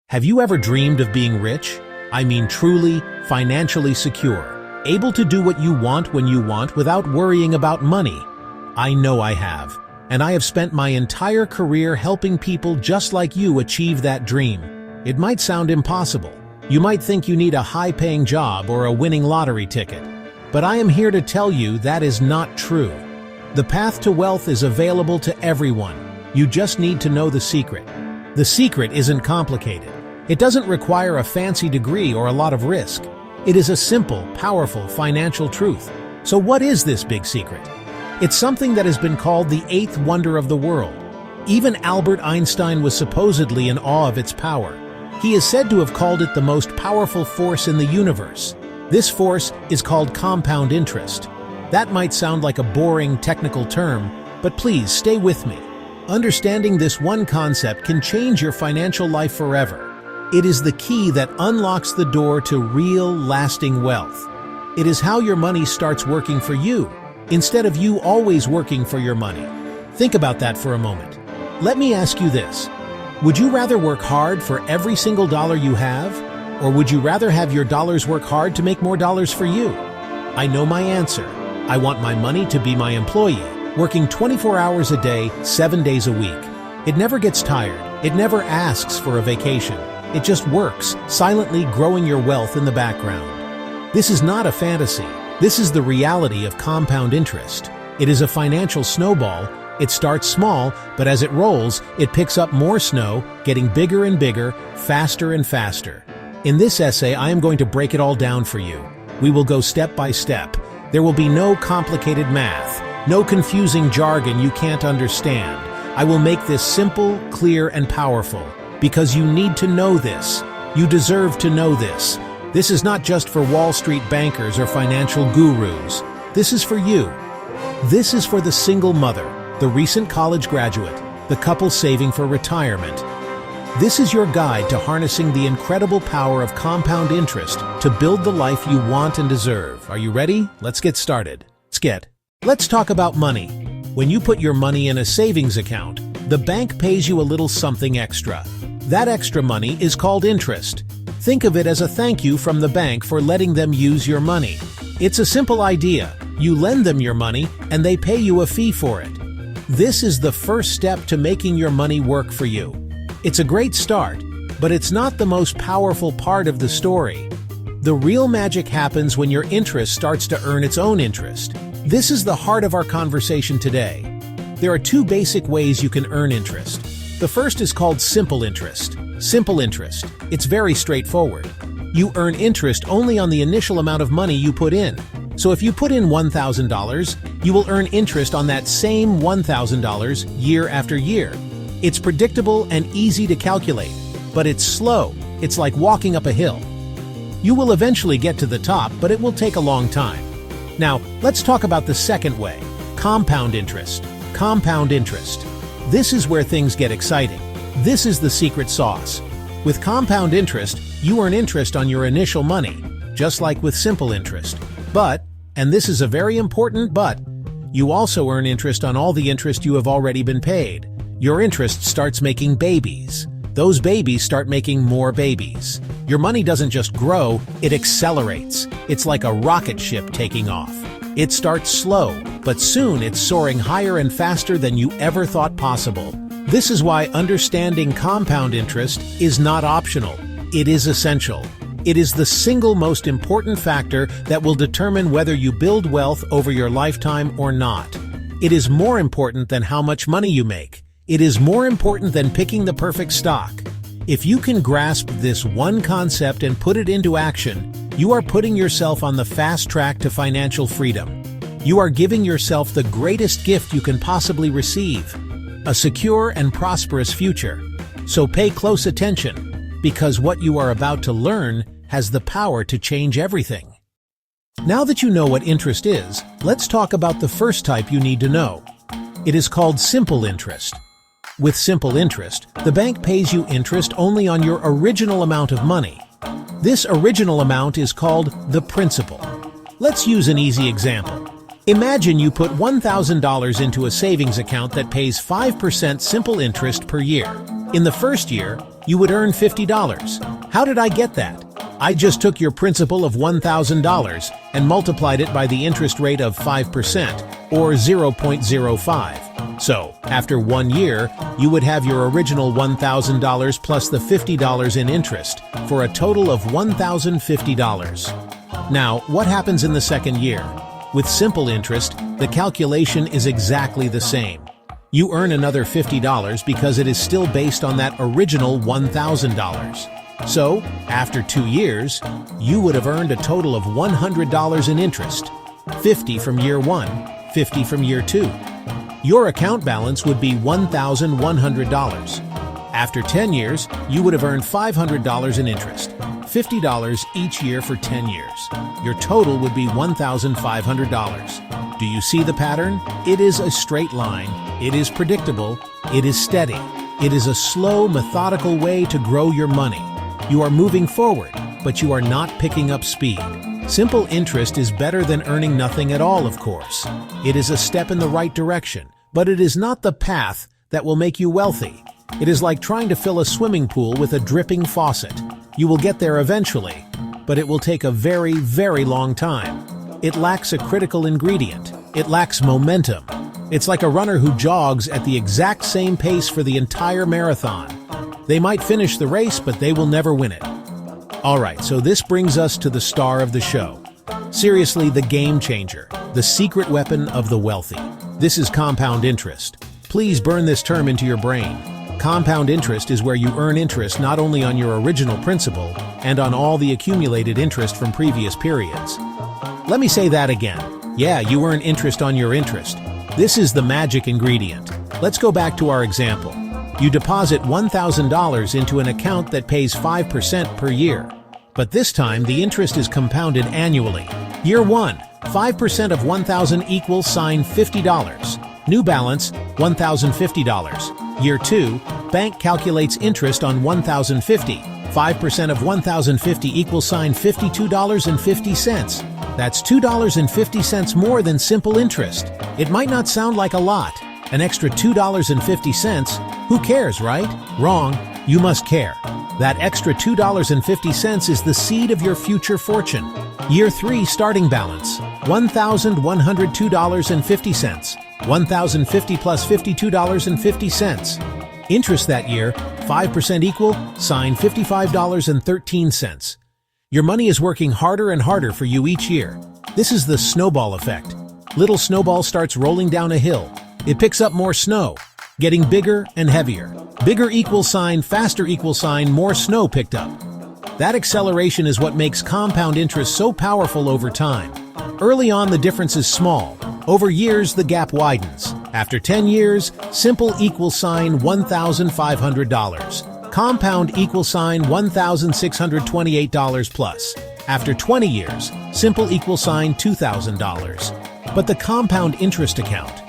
Have you ever dreamed of being rich? I mean truly, financially secure, able to do what you want when you want without worrying about money. I know I have, and I have spent my entire career helping people just like you achieve that dream. It might sound impossible. You might think you need a high-paying job or a winning lottery ticket. But I am here to tell you that is not true. The path to wealth is available to everyone. You just need to know the secret. The secret isn't complicated. It doesn't require a fancy degree or a lot of risk. It is a simple, powerful financial truth. So what is this big secret? It's something that has been called the eighth wonder of the world. Even Albert Einstein was supposedly in awe of its power. He is said to have called it the most powerful force in the universe. This force is called compound interest. That might sound like a boring technical term, but please stay with me. Understanding this one concept can change your financial life forever. It is the key that unlocks the door to real, lasting wealth. It is how your money starts working for you, instead of you always working for your money. Think about that for a moment. Let me ask you this. Would you rather work hard for every single dollar you have, or would you rather have your dollars work hard to make more dollars for you? I know my answer. I want my money to be my employee, working 24 hours a day, 7 days a week. It never gets tired. It never asks for a vacation. It just works, silently growing your wealth in the background. This is not a fantasy. This is the reality of compound interest. It is a financial snowball. It starts small, but as it rolls, it picks up more snow, getting bigger and bigger, faster and faster. In this essay, I am going to break it all down for you. We will go step by step. There will be no complicated math, no confusing jargon you can't understand. I will make this simple, clear, and powerful. Because you need to know this. You deserve to know this. This is not just for Wall Street bankers or financial gurus. This is for you. This is for the single mother, the recent college graduate, the couple saving for retirement. This is your guide to harnessing the incredible power of compound interest to build the life you want and deserve. Are you ready? Let's get started. Let's talk about money. When you put your money in a savings account, the bank pays you a little something extra. That extra money is called interest. Think of it as a thank you from the bank for letting them use your money. It's a simple idea. You lend them your money, and they pay you a fee for it. This is the first step to making your money work for you. It's a great start, but it's not the most powerful part of the story. The real magic happens when your interest starts to earn its own interest. This is the heart of our conversation today. There are two basic ways you can earn interest. The first is called simple interest. Simple interest. It's very straightforward. You earn interest only on the initial amount of money you put in. So if you put in $1,000, you will earn interest on that same $1,000 year after year. It's predictable and easy to calculate, but it's slow. It's like walking up a hill. You will eventually get to the top, but it will take a long time. Now, let's talk about the second way, compound interest. Compound interest. This is where things get exciting. This is the secret sauce. With compound interest, you earn interest on your initial money, just like with simple interest. But, and this is a very important but, you also earn interest on all the interest you have already been paid. Your interest starts making babies. Those babies start making more babies. Your money doesn't just grow, it accelerates. It's like a rocket ship taking off. It starts slow, but soon it's soaring higher and faster than you ever thought possible. This is why understanding compound interest is not optional. It is essential. It is the single most important factor that will determine whether you build wealth over your lifetime or not. It is more important than how much money you make. It is more important than picking the perfect stock. If you can grasp this one concept and put it into action, you are putting yourself on the fast track to financial freedom. You are giving yourself the greatest gift you can possibly receive, a secure and prosperous future. So pay close attention, because what you are about to learn has the power to change everything. Now that you know what interest is, let's talk about the first type you need to know. It is called simple interest. With simple interest, the bank pays you interest only on your original amount of money. This original amount is called the principal. Let's use an easy example. Imagine you put $1,000 into a savings account that pays 5% simple interest per year. In the first year, you would earn $50. How did I get that? I just took your principal of $1,000 and multiplied it by the interest rate of 5%, or 0.05. So, after 1 year, you would have your original $1,000 plus the $50 in interest, for a total of $1,050. Now, what happens in the second year? With simple interest, the calculation is exactly the same. You earn another $50 because it is still based on that original $1,000. So, after 2 years, you would have earned a total of $100 in interest, 50 from year 1, 50 from year 2. Your account balance would be $1,100. After 10 years, you would have earned $500 in interest, $50 each year for 10 years. Your total would be $1,500. Do you see the pattern? It is a straight line, it is predictable, it is steady. It is a slow, methodical way to grow your money. You are moving forward, but you are not picking up speed. Simple interest is better than earning nothing at all, of course. It is a step in the right direction, but it is not the path that will make you wealthy. It is like trying to fill a swimming pool with a dripping faucet. You will get there eventually, but it will take a very, very long time. It lacks a critical ingredient. It lacks momentum. It's like a runner who jogs at the exact same pace for the entire marathon. They might finish the race, but they will never win it. Alright, so this brings us to the star of the show. Seriously, the game changer, the secret weapon of the wealthy. This is compound interest. Please burn this term into your brain. Compound interest is where you earn interest not only on your original principal, and on all the accumulated interest from previous periods. Let me say that again. Yeah, you earn interest on your interest. This is the magic ingredient. Let's go back to our example. You deposit $1,000 into an account that pays 5% per year. But this time, the interest is compounded annually. Year 1, 5% of $1,000 equals $50. New balance, $1,050. Year 2, bank calculates interest on $1,050. 5% of $1,050 equals $52.50. That's $2.50 more than simple interest. It might not sound like a lot. An extra $2.50, who cares, right? Wrong, you must care. That extra $2.50 is the seed of your future fortune. Year 3 starting balance, $1,102.50. $1,050 plus $52.50. Interest that year, 5% equal, $55.13. Your money is working harder and harder for you each year. This is the snowball effect. Little snowball starts rolling down a hill. It picks up more snow, getting bigger and heavier. Bigger equals faster equals more snow picked up. That acceleration is what makes compound interest so powerful over time. Early on, the difference is small. Over years, the gap widens. After 10 years, simple equals $1,500. Compound equals $1,628 plus. After 20 years, simple equals $2,000. But the compound interest account,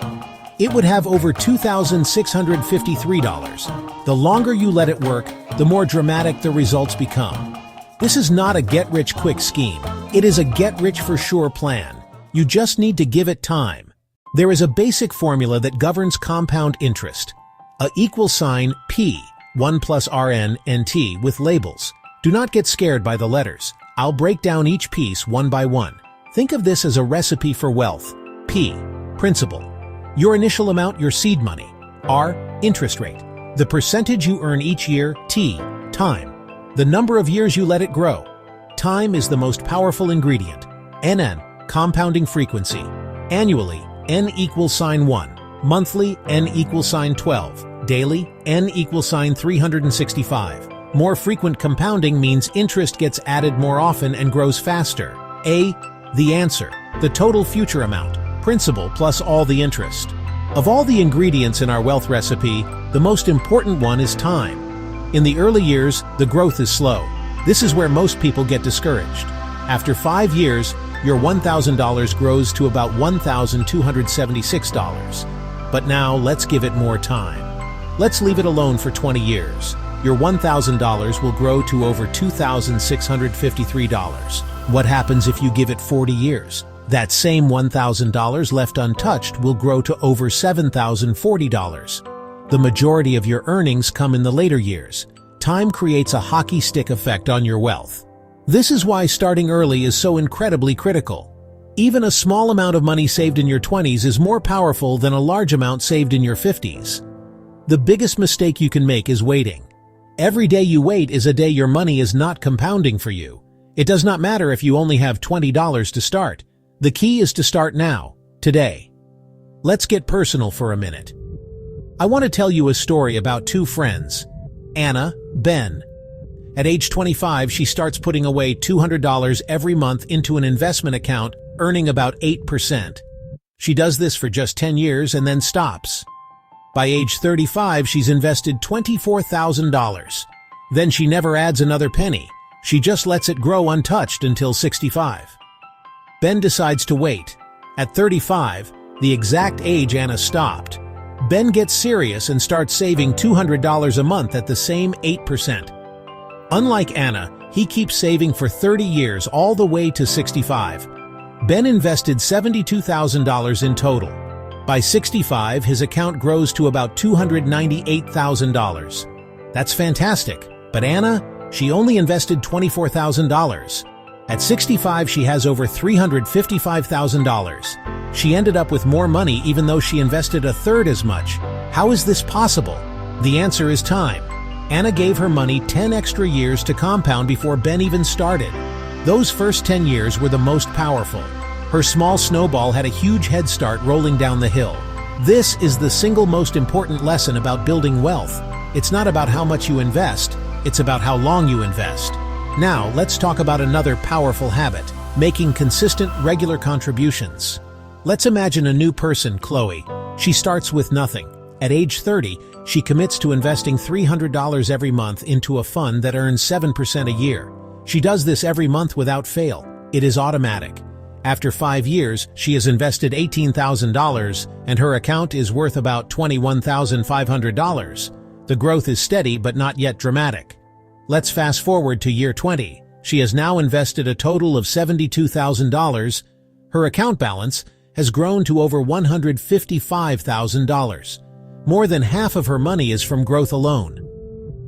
it would have over $2,653. The longer you let it work, the more dramatic the results become. This is not a get-rich-quick scheme. It is a get-rich-for-sure plan. You just need to give it time. There is a basic formula that governs compound interest. A equals P, 1 plus Rn and T with labels. Do not get scared by the letters. I'll break down each piece one by one. Think of this as a recipe for wealth. P, principal. Your initial amount, your seed money. R, interest rate. The percentage you earn each year. T, time. The number of years you let it grow. Time is the most powerful ingredient. NN, compounding frequency. Annually, N equals 1. Monthly, N equals 12. Daily, N equals 365. More frequent compounding means interest gets added more often and grows faster. A, the answer. The total future amount. Principal plus all the interest. Of all the ingredients in our wealth recipe, the most important one is time. In the early years, the growth is slow. This is where most people get discouraged. After 5 years, your $1,000 grows to about $1,276. But now, let's give it more time. Let's leave it alone for 20 years. Your $1,000 will grow to over $2,653. What happens if you give it 40 years? That same $1,000 left untouched will grow to over $7,040. The majority of your earnings come in the later years. time creates a hockey stick effect on your wealth. This is why starting early is so incredibly critical. Even a small amount of money saved in your 20s is more powerful than a large amount saved in your 50s. The biggest mistake you can make is waiting. Every day you wait is a day your money is not compounding for you. It does not matter if you only have $20 to start. The key is to start now, today. Let's get personal for a minute. I want to tell you a story about two friends, Anna, Ben. At age 25, she starts putting away $200 every month into an investment account, earning about 8%. She does this for just 10 years and then stops. By age 35, she's invested $24,000. Then she never adds another penny. She just lets it grow untouched until 65. Ben decides to wait. At 35, the exact age Anna stopped, Ben gets serious and starts saving $200 a month at the same 8%. Unlike Anna, he keeps saving for 30 years all the way to 65. Ben invested $72,000 in total. By 65, his account grows to about $298,000. That's fantastic. But Anna, she only invested $24,000. At 65, she has over $355,000. She ended up with more money even though she invested a third as much. How is this possible? The answer is time. Anna gave her money 10 extra years to compound before Ben even started. Those first 10 years were the most powerful. Her small snowball had a huge head start rolling down the hill. This is the single most important lesson about building wealth. It's not about how much you invest, it's about how long you invest. Now, let's talk about another powerful habit, making consistent, regular contributions. Let's imagine a new person, Chloe. She starts with nothing. At age 30, she commits to investing $300 every month into a fund that earns 7% a year. She does this every month without fail. It is automatic. After 5 years, she has invested $18,000, and her account is worth about $21,500. The growth is steady but not yet dramatic. Let's fast forward to year 20. She has now invested a total of $72,000. Her account balance has grown to over $155,000. More than half of her money is from growth alone.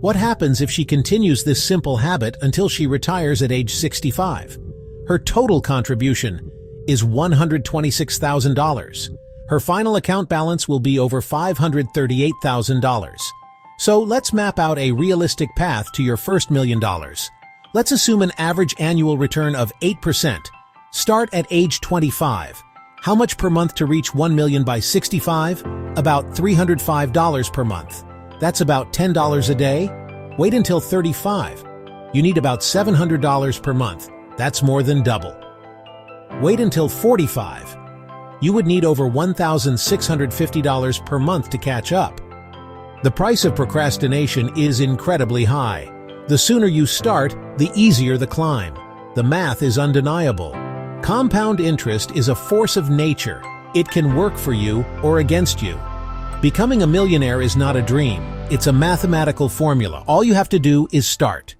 What happens if she continues this simple habit until she retires at age 65? Her total contribution is $126,000. Her final account balance will be over $538,000. So let's map out a realistic path to your first $1 million. Let's assume an average annual return of 8%. Start at age 25. How much per month to reach $1 million by 65? About $305 per month. That's about $10 a day. Wait until 35. You need about $700 per month. That's more than double. Wait until 45. You would need over $1,650 per month to catch up. The price of procrastination is incredibly high. The sooner you start, the easier the climb. The math is undeniable. Compound interest is a force of nature. It can work for you or against you. Becoming a millionaire is not a dream. It's a mathematical formula. All you have to do is start.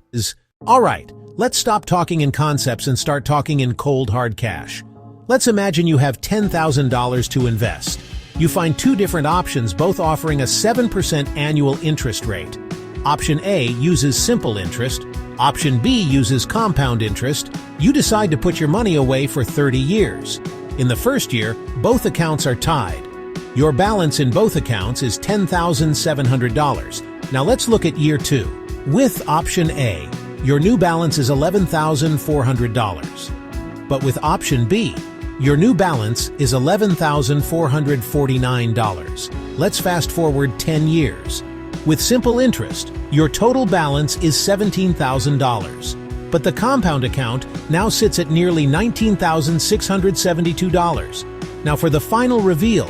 All right, let's stop talking in concepts and start talking in cold, hard cash. Let's imagine you have $10,000 to invest. You find two different options, both offering a 7% annual interest rate. Option A uses simple interest. Option B uses compound interest. You decide to put your money away for 30 years. In the first year, both accounts are tied. Your balance in both accounts is $10,700. Now let's look at year 2. With option A, your new balance is $11,400. But with option B, your new balance is $11,449. Let's fast forward 10 years. With simple interest, your total balance is $17,000. But the compound account now sits at nearly $19,672. Now for the final reveal.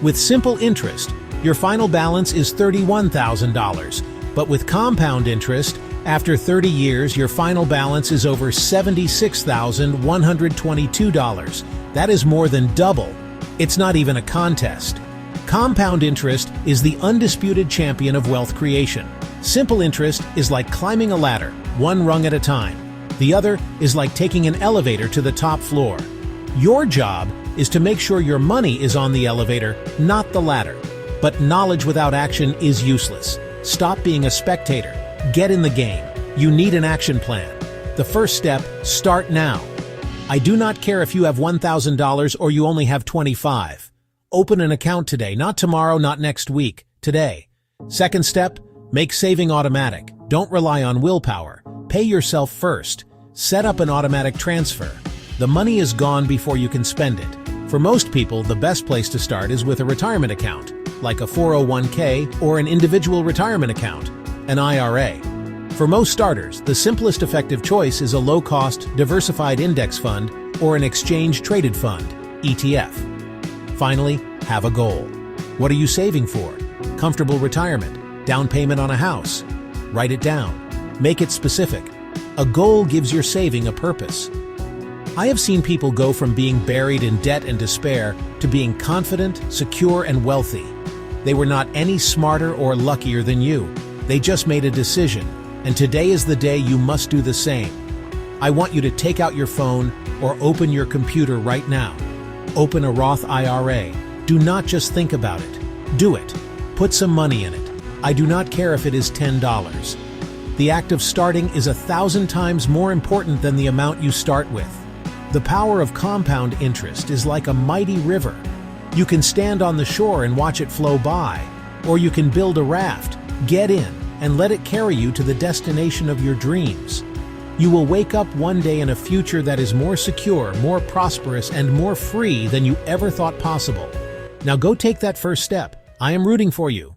With simple interest, your final balance is $31,000. But with compound interest, after 30 years, your final balance is over $76,122. That is more than double. It's not even a contest. Compound interest is the undisputed champion of wealth creation. Simple interest is like climbing a ladder, one rung at a time. The other is like taking an elevator to the top floor. Your job is to make sure your money is on the elevator, not the ladder. But knowledge without action is useless. Stop being a spectator. Get in the game. You need an action plan. The first step, start now. I do not care if you have $1,000 or you only have 25. Open an account today, not tomorrow, not next week, today. Second step, make saving automatic. Don't rely on willpower. Pay yourself first. Set up an automatic transfer. The money is gone before you can spend it. For most people, the best place to start is with a retirement account, like a 401k or an individual retirement account, an IRA. For most starters, the simplest effective choice is a low-cost, diversified index fund or an exchange-traded fund, ETF. Finally, have a goal. What are you saving for? Comfortable retirement? Down payment on a house? Write it down. Make it specific. A goal gives your saving a purpose. I have seen people go from being buried in debt and despair to being confident, secure, and wealthy. They were not any smarter or luckier than you. They just made a decision, and today is the day you must do the same. I want you to take out your phone or open your computer right now. Open a Roth IRA. Do not just think about it. Do it. Put some money in it. I do not care if it is $10. The act of starting is 1,000 times more important than the amount you start with. The power of compound interest is like a mighty river. You can stand on the shore and watch it flow by, or you can build a raft, get in, and let it carry you to the destination of your dreams. You will wake up one day in a future that is more secure, more prosperous, and more free than you ever thought possible. Now go take that first step. I am rooting for you.